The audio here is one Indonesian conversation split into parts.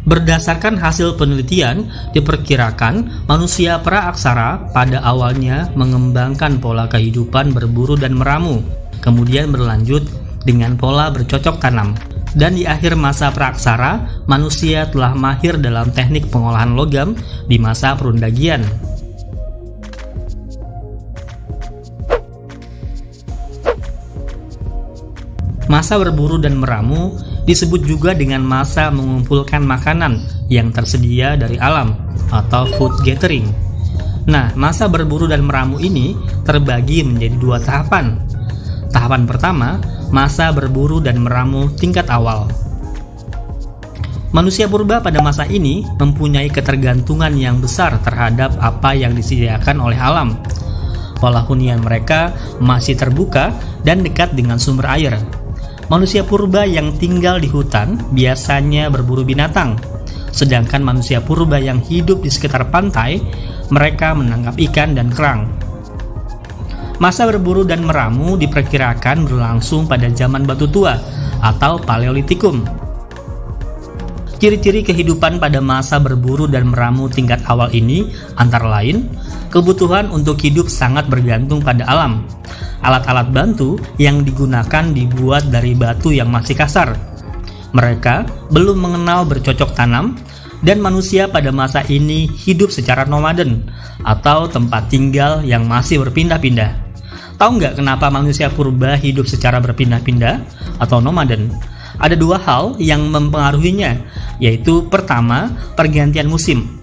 Berdasarkan hasil penelitian, diperkirakan manusia praaksara pada awalnya mengembangkan pola kehidupan berburu dan meramu, kemudian berlanjut dengan pola bercocok tanam. Dan di akhir masa praaksara, manusia telah mahir dalam teknik pengolahan logam di masa perundagian. Masa berburu dan meramu disebut juga dengan masa mengumpulkan makanan yang tersedia dari alam atau food gathering. Nah, masa berburu dan meramu ini terbagi menjadi dua tahapan. Tahapan pertama, masa berburu dan meramu tingkat awal. Manusia purba pada masa ini mempunyai ketergantungan yang besar terhadap apa yang disediakan oleh alam. Pola hunian mereka masih terbuka dan dekat dengan sumber air. Manusia purba yang tinggal di hutan biasanya berburu binatang, sedangkan manusia purba yang hidup di sekitar pantai, mereka menangkap ikan dan kerang. Masa berburu dan meramu diperkirakan berlangsung pada zaman batu tua atau Paleolitikum. Ciri-ciri kehidupan pada masa berburu dan meramu tingkat awal ini antara lain, kebutuhan untuk hidup sangat bergantung pada alam. Alat-alat bantu yang digunakan dibuat dari batu yang masih kasar. Mereka belum mengenal bercocok tanam, dan manusia pada masa ini hidup secara nomaden atau tempat tinggal yang masih berpindah-pindah. Tahu nggak kenapa manusia purba hidup secara berpindah-pindah atau nomaden? Ada dua hal yang mempengaruhinya, yaitu pertama, pergantian musim.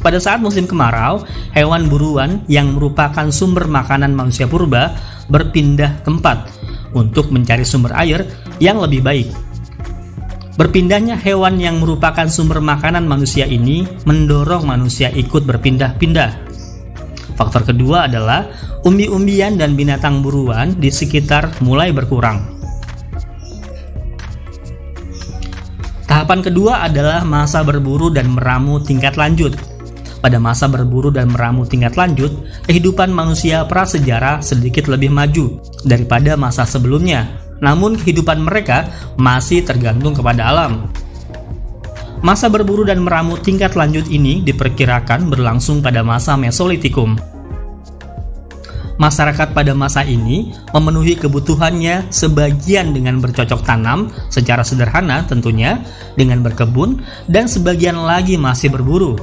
Pada saat musim kemarau, hewan buruan yang merupakan sumber makanan manusia purba berpindah tempat untuk mencari sumber air yang lebih baik. Berpindahnya hewan yang merupakan sumber makanan manusia ini mendorong manusia ikut berpindah-pindah. Faktor kedua adalah umbi-umbian dan binatang buruan di sekitar mulai berkurang. Tahapan kedua adalah masa berburu dan meramu tingkat lanjut. Pada masa berburu dan meramu tingkat lanjut, kehidupan manusia prasejarah sedikit lebih maju daripada masa sebelumnya. Namun kehidupan mereka masih tergantung kepada alam. Masa berburu dan meramu tingkat lanjut ini diperkirakan berlangsung pada masa Mesolitikum. Masyarakat pada masa ini memenuhi kebutuhannya sebagian dengan bercocok tanam secara sederhana tentunya, dengan berkebun, dan sebagian lagi masih berburu.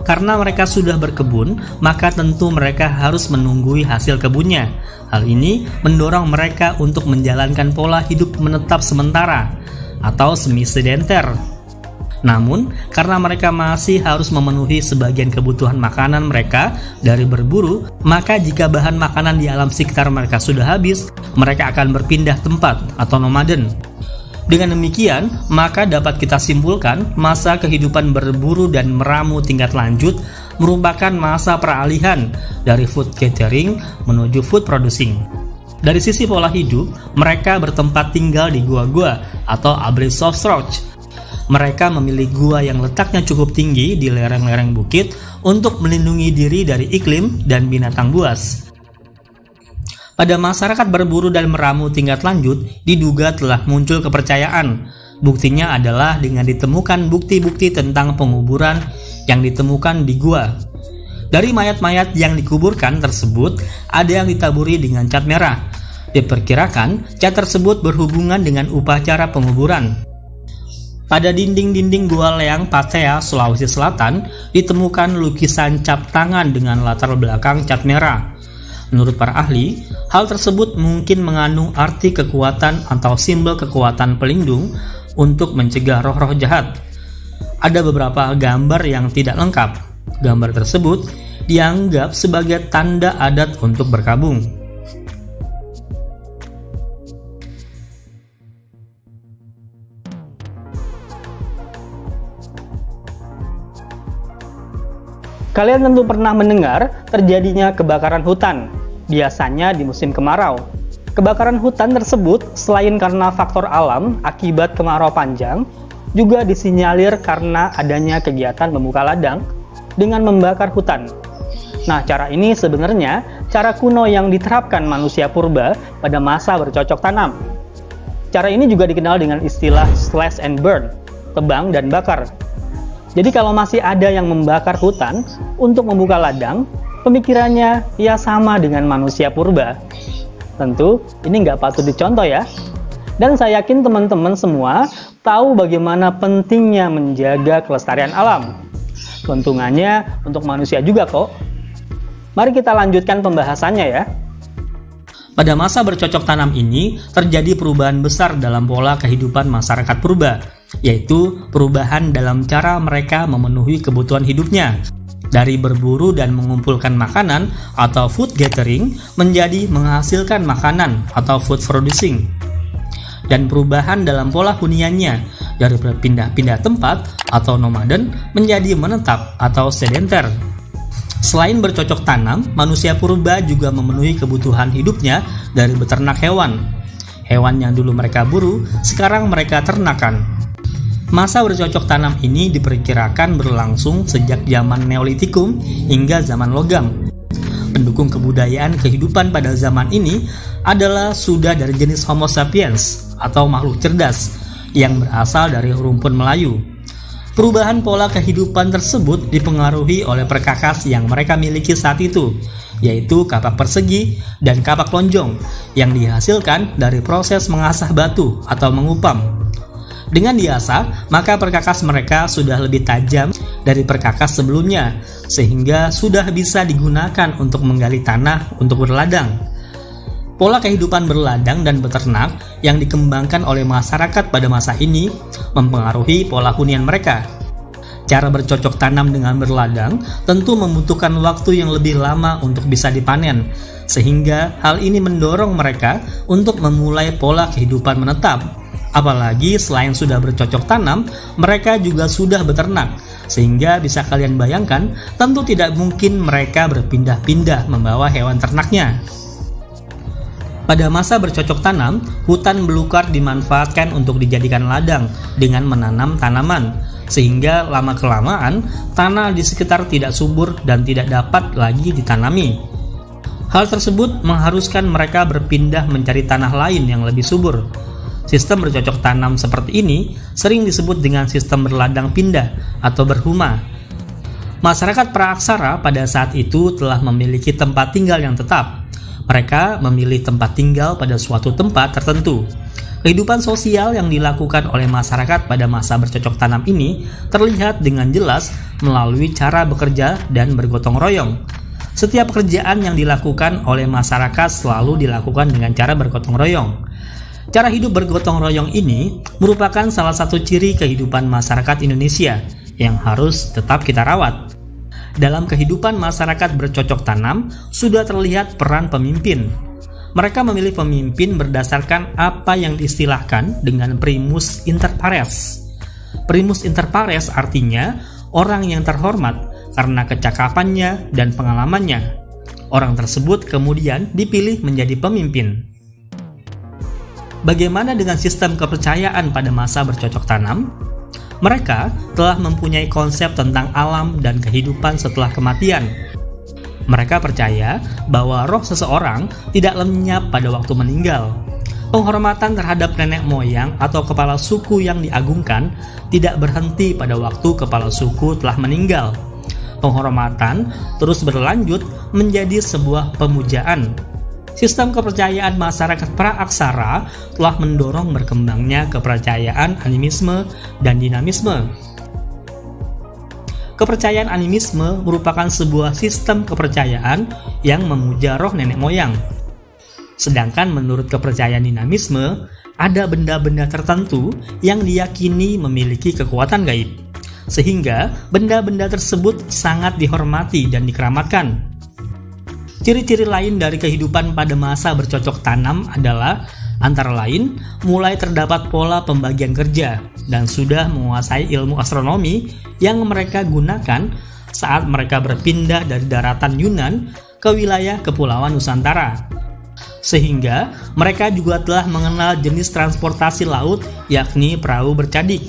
Karena mereka sudah berkebun, maka tentu mereka harus menunggui hasil kebunnya. Hal ini mendorong mereka untuk menjalankan pola hidup menetap sementara atau semi-sedenter. Namun, karena mereka masih harus memenuhi sebagian kebutuhan makanan mereka dari berburu, maka jika bahan makanan di alam sekitar mereka sudah habis, mereka akan berpindah tempat atau nomaden. Dengan demikian, maka dapat kita simpulkan masa kehidupan berburu dan meramu tingkat lanjut merupakan masa peralihan dari food gathering menuju food producing. Dari sisi pola hidup, mereka bertempat tinggal di gua-gua atau abris soft rock. Mereka memilih gua yang letaknya cukup tinggi di lereng-lereng bukit untuk melindungi diri dari iklim dan binatang buas. Pada masyarakat berburu dan meramu tingkat lanjut, diduga telah muncul kepercayaan. Buktinya adalah dengan ditemukan bukti-bukti tentang penguburan yang ditemukan di gua. Dari mayat-mayat yang dikuburkan tersebut, ada yang ditaburi dengan cat merah. Diperkirakan, cat tersebut berhubungan dengan upacara penguburan. Pada dinding-dinding Gua Leang Patea, Sulawesi Selatan, ditemukan lukisan cap tangan dengan latar belakang cat merah. Menurut para ahli, hal tersebut mungkin mengandung arti kekuatan atau simbol kekuatan pelindung untuk mencegah roh-roh jahat. Ada beberapa gambar yang tidak lengkap. Gambar tersebut dianggap sebagai tanda adat untuk berkabung. Kalian tentu pernah mendengar terjadinya kebakaran hutan, biasanya di musim kemarau. Kebakaran hutan tersebut selain karena faktor alam akibat kemarau panjang, juga disinyalir karena adanya kegiatan membuka ladang dengan membakar hutan. Nah, cara ini sebenarnya cara kuno yang diterapkan manusia purba pada masa bercocok tanam. Cara ini juga dikenal dengan istilah slash and burn, tebang dan bakar. Jadi kalau masih ada yang membakar hutan untuk membuka ladang, pemikirannya ya sama dengan manusia purba. Tentu ini nggak patut dicontoh ya. Dan saya yakin teman-teman semua tahu bagaimana pentingnya menjaga kelestarian alam. Keuntungannya untuk manusia juga kok. Mari kita lanjutkan pembahasannya ya. Pada masa bercocok tanam ini, terjadi perubahan besar dalam pola kehidupan masyarakat purba, yaitu perubahan dalam cara mereka memenuhi kebutuhan hidupnya. Dari berburu dan mengumpulkan makanan atau food gathering menjadi menghasilkan makanan atau food producing. Dan perubahan dalam pola huniannya dari berpindah-pindah tempat atau nomaden menjadi menetap atau sedenter. Selain bercocok tanam, manusia purba juga memenuhi kebutuhan hidupnya dari beternak hewan. Hewan yang dulu mereka buru, sekarang mereka ternakan. Masa bercocok tanam ini diperkirakan berlangsung sejak zaman Neolitikum hingga zaman logam. Pendukung kebudayaan kehidupan pada zaman ini adalah sudah dari jenis Homo sapiens atau makhluk cerdas yang berasal dari rumpun Melayu. Perubahan pola kehidupan tersebut dipengaruhi oleh perkakas yang mereka miliki saat itu, yaitu kapak persegi dan kapak lonjong yang dihasilkan dari proses mengasah batu atau mengupam. Dengan diasah, maka perkakas mereka sudah lebih tajam dari perkakas sebelumnya, sehingga sudah bisa digunakan untuk menggali tanah untuk berladang. Pola kehidupan berladang dan beternak yang dikembangkan oleh masyarakat pada masa ini mempengaruhi pola hunian mereka. Cara bercocok tanam dengan berladang tentu membutuhkan waktu yang lebih lama untuk bisa dipanen, sehingga hal ini mendorong mereka untuk memulai pola kehidupan menetap. Apalagi selain sudah bercocok tanam, mereka juga sudah beternak, sehingga bisa kalian bayangkan tentu tidak mungkin mereka berpindah-pindah membawa hewan ternaknya. Pada masa bercocok tanam, hutan belukar dimanfaatkan untuk dijadikan ladang dengan menanam tanaman, sehingga lama-kelamaan tanah di sekitar tidak subur dan tidak dapat lagi ditanami. Hal tersebut mengharuskan mereka berpindah mencari tanah lain yang lebih subur. Sistem bercocok tanam seperti ini sering disebut dengan sistem berladang pindah atau berhuma. Masyarakat praaksara pada saat itu telah memiliki tempat tinggal yang tetap. Mereka memilih tempat tinggal pada suatu tempat tertentu. Kehidupan sosial yang dilakukan oleh masyarakat pada masa bercocok tanam ini terlihat dengan jelas melalui cara bekerja dan bergotong royong. Setiap pekerjaan yang dilakukan oleh masyarakat selalu dilakukan dengan cara bergotong royong. Cara hidup bergotong royong ini merupakan salah satu ciri kehidupan masyarakat Indonesia yang harus tetap kita rawat. Dalam kehidupan masyarakat bercocok tanam, sudah terlihat peran pemimpin. Mereka memilih pemimpin berdasarkan apa yang diistilahkan dengan primus inter pares. Primus inter pares artinya orang yang terhormat karena kecakapannya dan pengalamannya. Orang tersebut kemudian dipilih menjadi pemimpin. Bagaimana dengan sistem kepercayaan pada masa bercocok tanam? Mereka telah mempunyai konsep tentang alam dan kehidupan setelah kematian. Mereka percaya bahwa roh seseorang tidak lenyap pada waktu meninggal. Penghormatan terhadap nenek moyang atau kepala suku yang diagungkan tidak berhenti pada waktu kepala suku telah meninggal. Penghormatan terus berlanjut menjadi sebuah pemujaan. Sistem kepercayaan masyarakat praaksara telah mendorong berkembangnya kepercayaan animisme dan dinamisme. Kepercayaan animisme merupakan sebuah sistem kepercayaan yang memuja roh nenek moyang. Sedangkan menurut kepercayaan dinamisme, ada benda-benda tertentu yang diyakini memiliki kekuatan gaib, sehingga benda-benda tersebut sangat dihormati dan dikeramatkan. Ciri-ciri lain dari kehidupan pada masa bercocok tanam adalah antara lain mulai terdapat pola pembagian kerja dan sudah menguasai ilmu astronomi yang mereka gunakan saat mereka berpindah dari daratan Yunan ke wilayah Kepulauan Nusantara. Sehingga mereka juga telah mengenal jenis transportasi laut yakni perahu bercadik.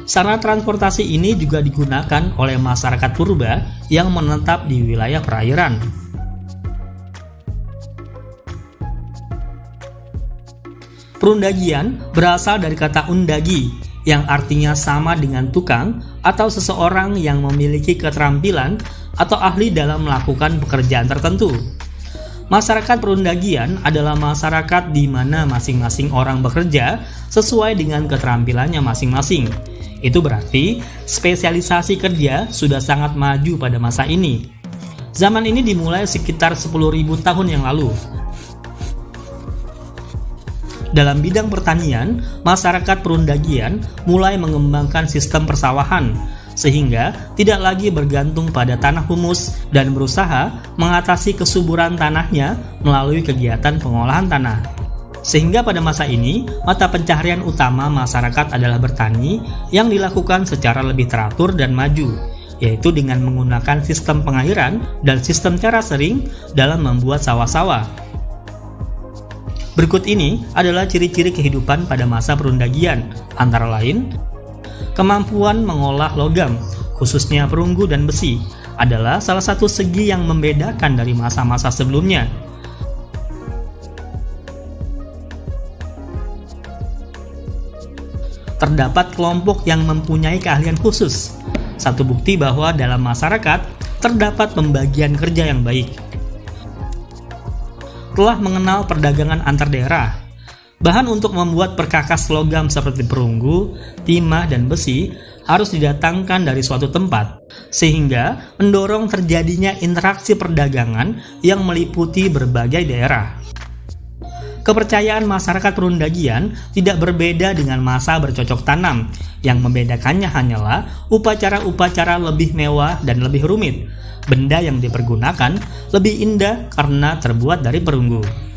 Sarana transportasi ini juga digunakan oleh masyarakat purba yang menetap di wilayah perairan. Perundagian berasal dari kata undagi yang artinya sama dengan tukang atau seseorang yang memiliki keterampilan atau ahli dalam melakukan pekerjaan tertentu. Masyarakat perundagian adalah masyarakat di mana masing-masing orang bekerja sesuai dengan keterampilannya masing-masing. Itu berarti spesialisasi kerja sudah sangat maju pada masa ini. Zaman ini dimulai sekitar 10.000 tahun yang lalu. Dalam bidang pertanian, masyarakat perundagian mulai mengembangkan sistem persawahan, sehingga tidak lagi bergantung pada tanah humus dan berusaha mengatasi kesuburan tanahnya melalui kegiatan pengolahan tanah. Sehingga pada masa ini, mata pencaharian utama masyarakat adalah bertani yang dilakukan secara lebih teratur dan maju, yaitu dengan menggunakan sistem pengairan dan sistem cara sering dalam membuat sawah-sawah. Berikut ini adalah ciri-ciri kehidupan pada masa perundagian, antara lain kemampuan mengolah logam, khususnya perunggu dan besi, adalah salah satu segi yang membedakan dari masa-masa sebelumnya. Terdapat kelompok yang mempunyai keahlian khusus, satu bukti bahwa dalam masyarakat terdapat pembagian kerja yang baik. Telah mengenal perdagangan antar daerah. Bahan untuk membuat perkakas logam seperti perunggu, timah, dan besi harus didatangkan dari suatu tempat, sehingga mendorong terjadinya interaksi perdagangan yang meliputi berbagai daerah. Kepercayaan masyarakat perundagian tidak berbeda dengan masa bercocok tanam. Yang membedakannya hanyalah upacara-upacara lebih mewah dan lebih rumit. Benda yang dipergunakan lebih indah karena terbuat dari perunggu.